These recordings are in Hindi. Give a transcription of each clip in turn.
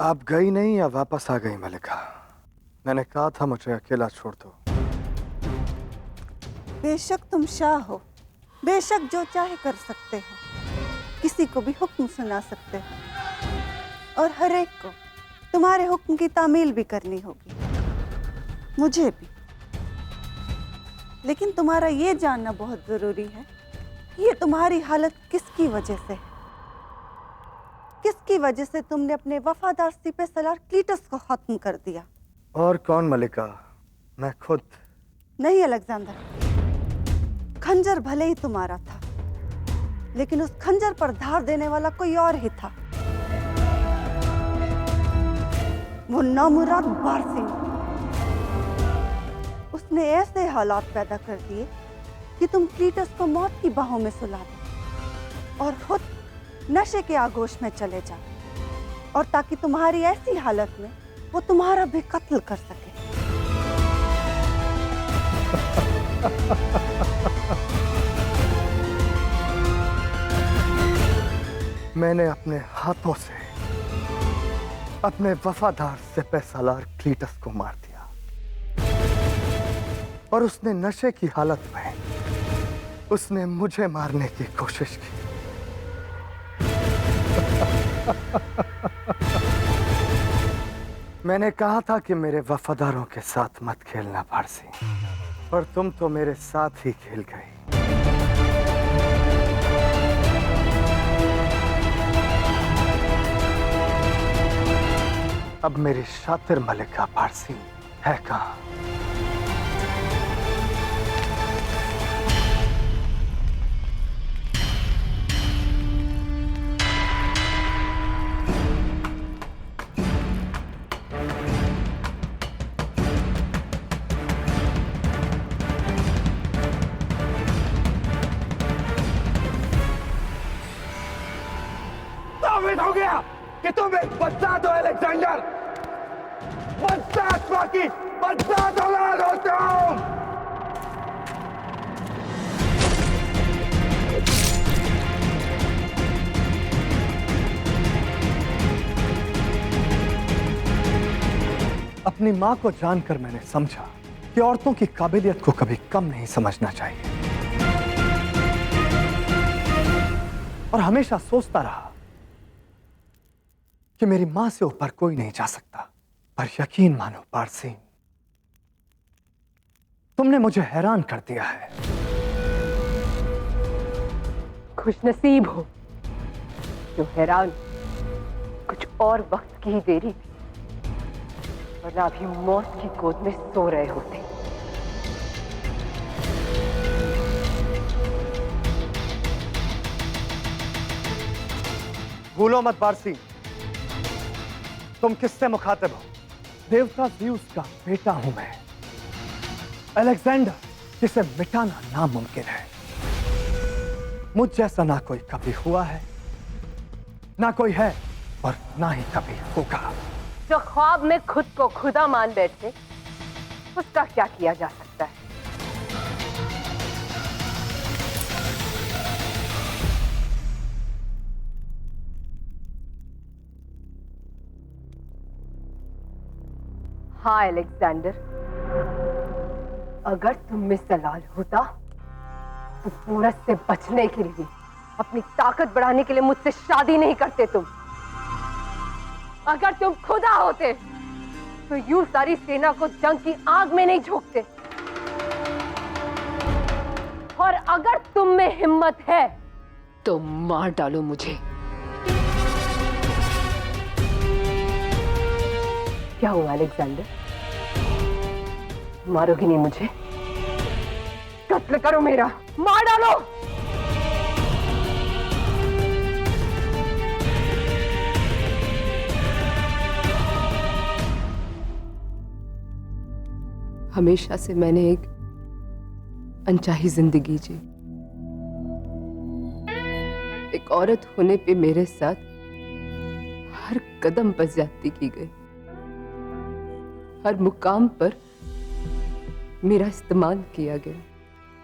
आप गई नहीं या वापस आ गई मलिका? मैंने कहा था मुझे अकेला छोड़ दो। बेशक तुम शाह हो, बेशक जो चाहे कर सकते हो, किसी को भी हुक्म सुना सकते हो और हर एक को तुम्हारे हुक्म की तामील भी करनी होगी, मुझे भी। लेकिन तुम्हारा ये जानना बहुत जरूरी है कि ये तुम्हारी हालत किसकी वजह से है। किसकी वजह से तुमने अपने वफादार सिपह सलार क्लीटस को खत्म कर दिया? और कौन मलिका? मैं खुद। नहीं अलेक्जेंडर, खंजर भले ही तुम्हारा था, लेकिन उस खंजर पर धार देने वाला कोई और ही था। वो नामुराद बारसिंह। उसने ऐसे हालात पैदा कर दिए कि तुम क्लीटस को मौत की बाहों में सुला दो और खुद नशे के आगोश में चले जाओ, और ताकि तुम्हारी ऐसी हालत में वो तुम्हारा भी कत्ल कर सके। मैंने अपने हाथों से अपने वफादार सिपह सलार क्लीटस को मार दिया, और उसने नशे की हालत में उसने मुझे मारने की कोशिश की। मैंने कहा था कि मेरे वफादारों के साथ मत खेलना पारसी, पर तुम तो मेरे साथ ही खेल गई। अब मेरी शातिर मलिका पारसी है कहां? साबित हो गया कि तुम एक बदसात हो अलेक्जेंडर। बदसात बाकी बदसात औलाद हो तुम। अपनी मां को जानकर मैंने समझा कि औरतों की काबिलियत को कभी कम नहीं समझना चाहिए, और हमेशा सोचता रहा कि मेरी मां से ऊपर कोई नहीं जा सकता। पर यकीन मानो पारसी, तुमने मुझे हैरान कर दिया है। खुशनसीब हो जो हैरान कुछ और वक्त की ही देरी थी, वरना अभी मौत की गोद में सो रहे होते। भूलो मत पारसी, तुम किससे मुखातिब हो? देवता ज़्यूस का बेटा हूं मैं, अलेक्जेंडर, जिसे मिटाना नामुमकिन है। मुझ जैसा ना कोई कभी हुआ है, ना कोई है, और ना ही कभी होगा। जो ख्वाब में खुद को खुदा मान बैठे, उसका क्या किया जा सकता है? हाँ अलेक्जेंडर, अगर तुम में सलाल होता तो पूरस से बचने के लिए, अपनी ताकत बढ़ाने के लिए मुझसे शादी नहीं करते तुम। अगर तुम खुदा होते तो यूं सारी सेना को जंग की आग में नहीं झोंकते, और अगर तुम में हिम्मत है तो मार डालो मुझे। क्या हुआ अलेक्जेंडर, मारोगी नहीं मुझे? कत्ल करो मेरा, मार डालो। हमेशा से मैंने एक अनचाही जिंदगी जी। एक औरत होने पे मेरे साथ हर कदम पर ज्यादती की गई, हर मुकाम पर मेरा इस्तेमाल किया गया।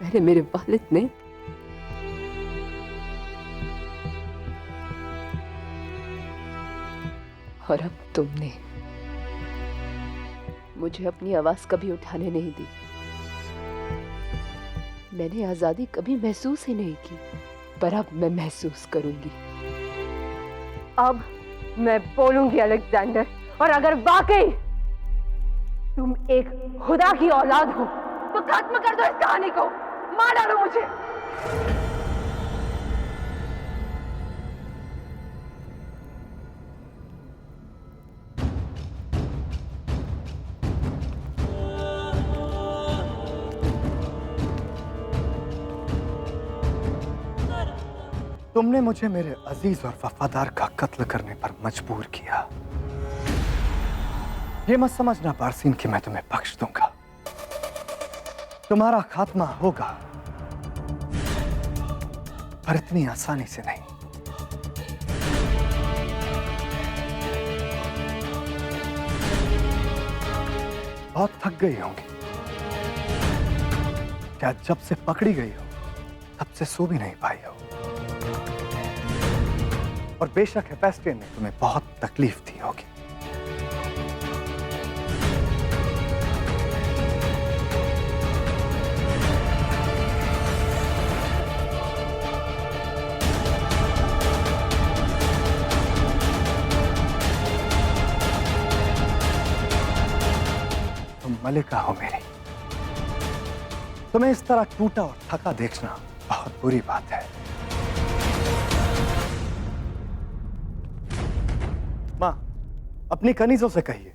पहले मेरे वालिद ने, और अब तुमने मुझे अपनी आवाज कभी उठाने नहीं दी। मैंने आजादी कभी महसूस ही नहीं की, पर अब मैं महसूस करूंगी। अब मैं बोलूंगी अलेक्जेंडर, और अगर वाकई तुम एक खुदा की औलाद हो तो खत्म कर दो इस कहानी को, मार डालो मुझे। तुमने मुझे मेरे अजीज और वफादार का कत्ल करने पर मजबूर किया। ये मत समझना बारसीन कि मैं तुम्हें बख्श दूंगा। तुम्हारा खात्मा होगा, पर इतनी आसानी से नहीं। बहुत थक गई होंगी। क्या जब से पकड़ी गई हो तब से सो भी नहीं पाई हो? और बेशक हेफेस्टियन ने तुम्हें बहुत तकलीफ दी होगी। तुम मलिका हो मेरी। तुम्हें इस तरह टूटा और थका देखना बहुत बुरी बात है। मां, अपनी कनीजों से कहिए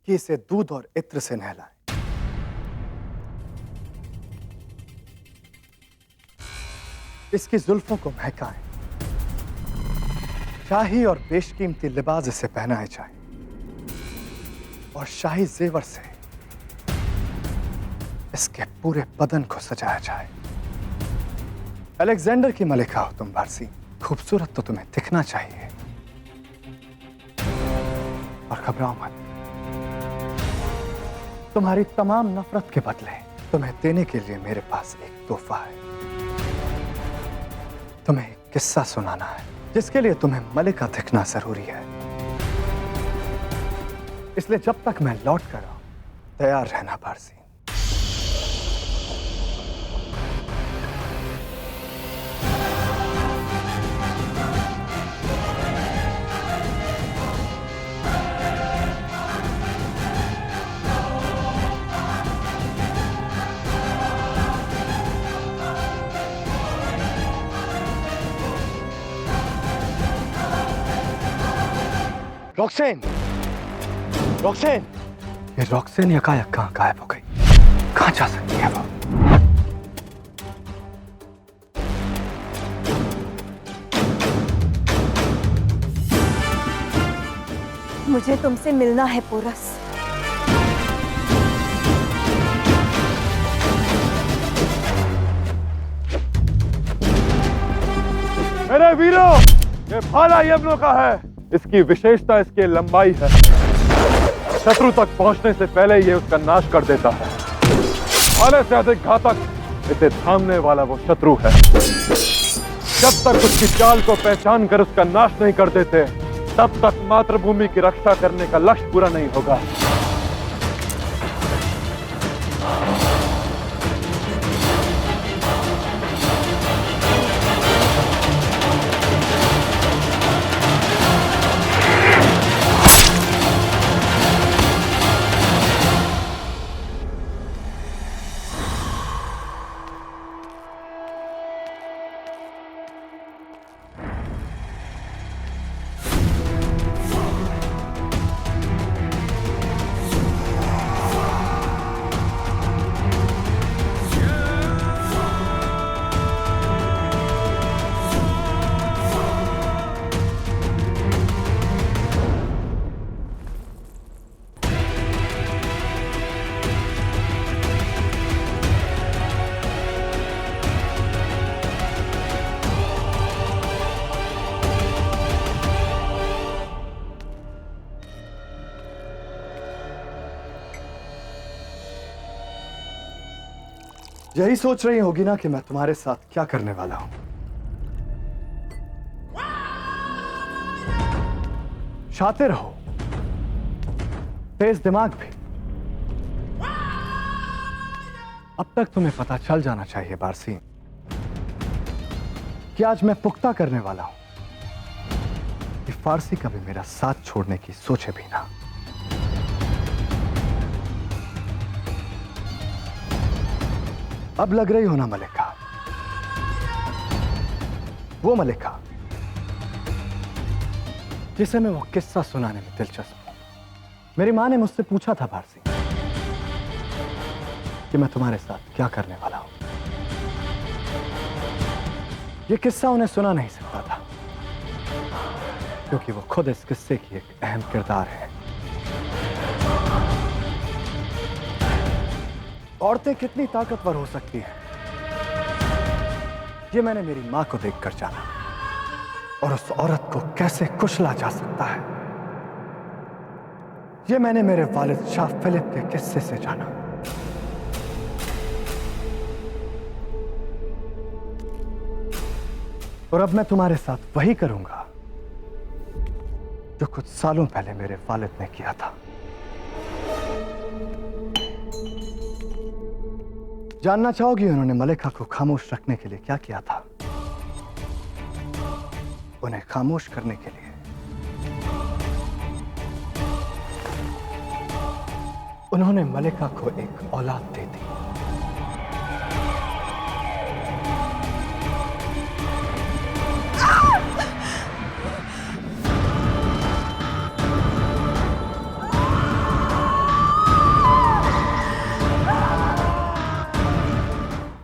कि इसे दूध और इत्र से नहलाएं। इसकी जुल्फों को महकाएं। शाही और बेशकीमती लिबास इसे पहनाए जाए और शाही जेवर से इसके पूरे बदन को सजाया जाए। अलेक्जेंडर की मलिका हो तुम बारसीन, खूबसूरत तो तुम्हें दिखना चाहिए। और घबराओ मत, तुम्हारी तमाम नफरत के बदले तुम्हें देने के लिए मेरे पास एक तोहफा है। तुम्हें एक किस्सा सुनाना है जिसके लिए तुम्हें मलिका दिखना जरूरी है। इसलिए जब तक मैं लौट कर आऊं तैयार रहना बारसीन। रॉक्सेन! रॉक्सेन! ये रॉक्सेन यकायक कहां गायब हो गई? कहां जा सकती है वो? मुझे तुमसे मिलना है पोरस। मेरे वीरों, ये भाला यमनों का है। इसकी विशेषता इसकी लंबाई है। शत्रु तक पहुंचने से पहले ये उसका नाश कर देता है। भाले से अधिक घातक इसे थामने वाला वो शत्रु है। जब तक उसकी चाल को पहचान कर उसका नाश नहीं कर देते, तब तक मातृभूमि की रक्षा करने का लक्ष्य पूरा नहीं होगा। यही सोच रही होगी ना कि मैं तुम्हारे साथ क्या करने वाला हूं। शातिर हो, तेज दिमाग भी। अब तक तुम्हें पता चल जाना चाहिए बारसीन कि आज मैं पुख्ता करने वाला हूं कि फारसी कभी मेरा साथ छोड़ने की सोचे भी ना। अब लग रही हो ना मलिका, वो मलिका जिसे मैं वो किस्सा सुनाने में दिलचस्प हूं। मेरी मां ने मुझसे पूछा था फारसी कि मैं तुम्हारे साथ क्या करने वाला हूं। ये किस्सा उन्हें सुना नहीं सकता था क्योंकि वो खुद इस किस्से की एक अहम किरदार है। औरतें कितनी ताकतवर हो सकती हैं, ये मैंने मेरी मां को देखकर जाना, और उस औरत को कैसे कुचला जा सकता है ये मैंने मेरे वालिद शाह फिलिप के किस्से से जाना। और अब मैं तुम्हारे साथ वही करूंगा जो कुछ सालों पहले मेरे वालिद ने किया था। जानना चाहोगी उन्होंने मलिका को खामोश रखने के लिए क्या किया था? उन्हें खामोश करने के लिए उन्होंने मलिका को एक औलाद दे दी।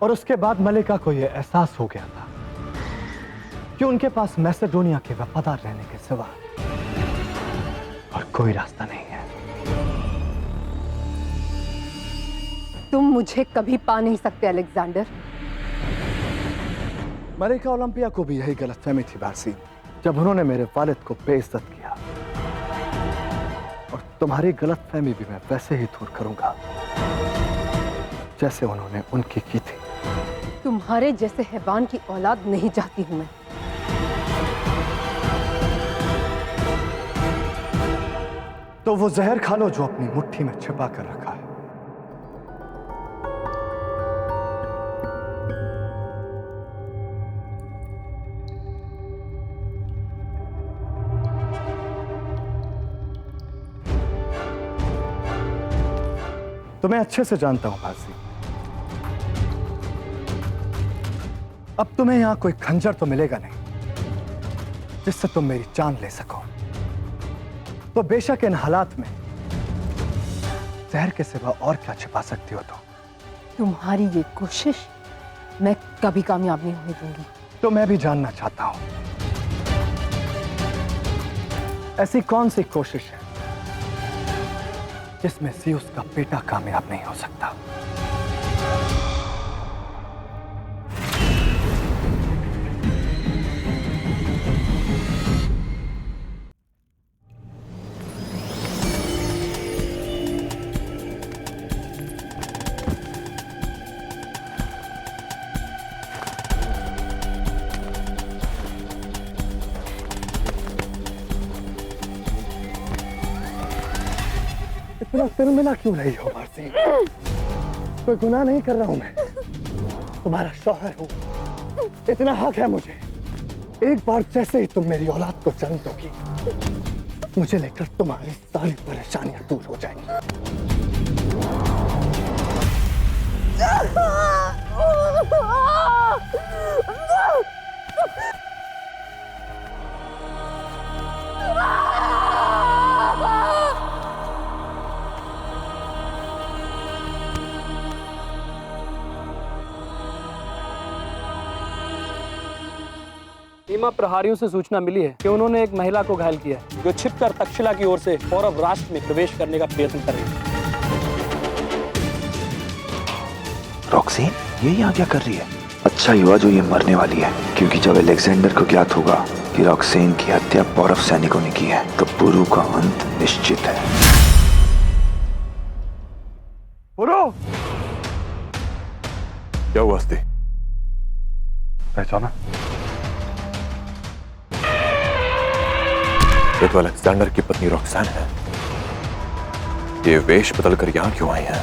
और उसके बाद मलिका को यह एहसास हो गया था कि उनके पास मैसेडोनिया के वफादार रहने के सिवा और कोई रास्ता नहीं है। तुम मुझे कभी पा नहीं सकते अलेक्जेंडर। मलिका ओलंपिया को भी यही गलतफहमी थी बारसी, जब उन्होंने मेरे वालिद को बेइज्जत किया। और तुम्हारी गलतफहमी भी मैं वैसे ही दूर करूंगा जैसे उन्होंने उनकी की थी। तुम्हारे जैसे हैवान की औलाद नहीं चाहती हूं मैं। तो वो जहर खा लो जो अपनी मुट्ठी में छिपा कर रखा है। तो मैं अच्छे से जानता हूं बाजी, अब तुम्हें यहां कोई खंजर तो मिलेगा नहीं जिससे तुम मेरी जान ले सको। तो बेशक इन हालात में जहर के सिवा और क्या छिपा सकती हो तुम? तुम्हारी ये कोशिश मैं कभी कामयाब नहीं होने दूंगी। तो मैं भी जानना चाहता हूं ऐसी कौन सी कोशिश है जिसमें ज़्यूस का बेटा कामयाब नहीं हो सकता? इतना तिरमिला क्यों रही हो बारसी? कोई गुनाह नहीं कर रहा हूं मैं, तुम्हारा शौहर हूं। इतना हक है मुझे, एक बार जैसे ही तुम मेरी औलाद को जन्म दोगी मुझे लेकर तुम्हारी सारी परेशानियां दूर हो जाएंगी। सीमा प्रहारियों से सूचना मिली है कि उन्होंने एक महिला को घायल किया है जो छिपकर तक्षशिला की ओर से पौरव राष्ट्र में प्रवेश करने का प्रयत्न कर रही है। रॉक्सीन ये यहाँ क्या कर रही है? अच्छा हुआ जो ये मरने वाली है, क्योंकि जब अलेक्जेंडर को ज्ञात होगा कि रॉक्सीन की हत्या पौरव सैनिकों ने की है तो पुरु का अंत निश्चित है। पुरु! क्या हुआ अस्ति? पहचाना? ये तो अलेक्जेंडर की पत्नी रॉक्सैन है। ये वेश बदल कर यहाँ क्यों आई है?